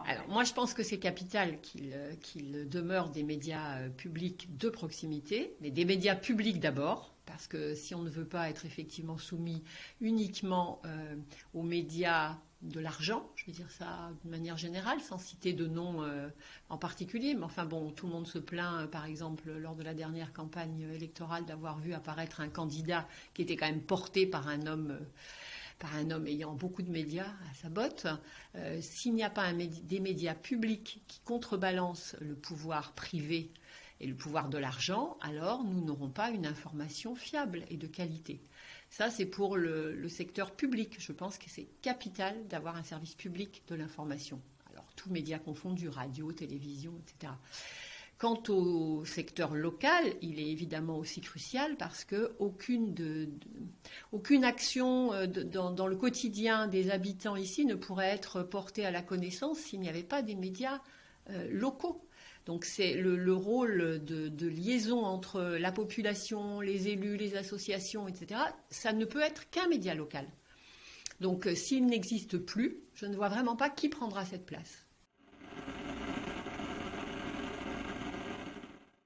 Alors, moi, je pense que c'est capital qu'il demeure des médias publics de proximité, mais des médias publics d'abord, parce que si on ne veut pas être effectivement soumis uniquement aux médias de l'argent, je vais dire ça de manière générale, sans citer de nom en particulier, mais enfin bon, tout le monde se plaint, par exemple, lors de la dernière campagne électorale, d'avoir vu apparaître un candidat qui était quand même porté par un homme ayant beaucoup de médias à sa botte. S'il n'y a pas des médias publics qui contrebalancent le pouvoir privé et le pouvoir de l'argent, alors nous n'aurons pas une information fiable et de qualité. Ça, c'est pour le secteur public. Je pense que c'est capital d'avoir un service public de l'information. Alors, tous médias confondus, radio, télévision, etc. Quant au secteur local, il est évidemment aussi crucial parce qu'aucune action dans le quotidien des habitants ici ne pourrait être portée à la connaissance s'il n'y avait pas des médias locaux. Donc c'est le rôle de liaison entre la population, les élus, les associations, etc. Ça ne peut être qu'un média local. Donc s'il n'existe plus, je ne vois vraiment pas qui prendra cette place.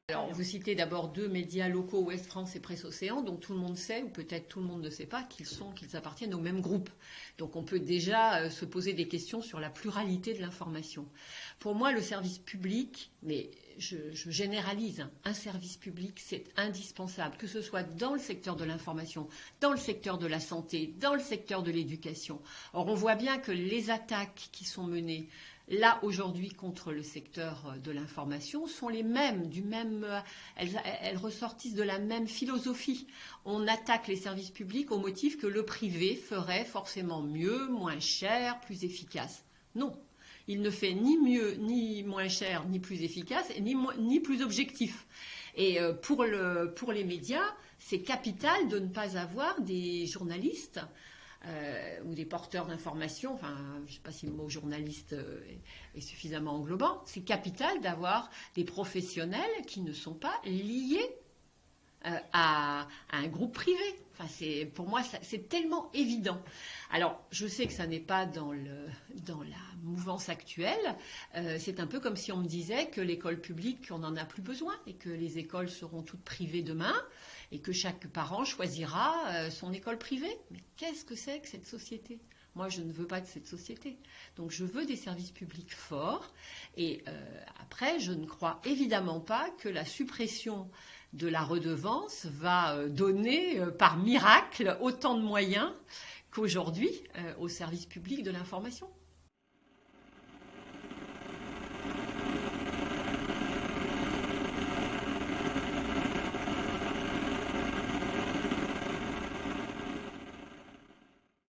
Alors, vous citez d'abord deux médias locaux, Ouest France et Presse Océan, dont tout le monde sait, ou peut-être tout le monde ne sait pas, qu'ils appartiennent au même groupe. Donc, on peut déjà se poser des questions sur la pluralité de l'information. Pour moi, le service public, mais je généralise, un service public, c'est indispensable, que ce soit dans le secteur de l'information, dans le secteur de la santé, dans le secteur de l'éducation. Or, on voit bien que les attaques qui sont menées là, aujourd'hui, contre le secteur de l'information, sont les mêmes, elles ressortissent de la même philosophie. On attaque les services publics au motif que le privé ferait forcément mieux, moins cher, plus efficace. Non, il ne fait ni mieux, ni moins cher, ni plus efficace, ni plus objectif. Et pour les médias, c'est capital de ne pas avoir des journalistes ou des porteurs d'informations, enfin, je ne sais pas si le mot journaliste est suffisamment englobant, c'est capital d'avoir des professionnels qui ne sont pas liés à un groupe privé. Enfin, pour moi, c'est tellement évident. Alors, je sais que ça n'est pas dans la mouvance actuelle. C'est un peu comme si on me disait que l'école publique, on n'en a plus besoin et que les écoles seront toutes privées demain et que chaque parent choisira son école privée. Mais qu'est-ce que c'est que cette société ? Moi, je ne veux pas de cette société. Donc, je veux des services publics forts. Et après, je ne crois évidemment pas que la suppression de la redevance va donner par miracle autant de moyens qu'aujourd'hui au service public de l'information.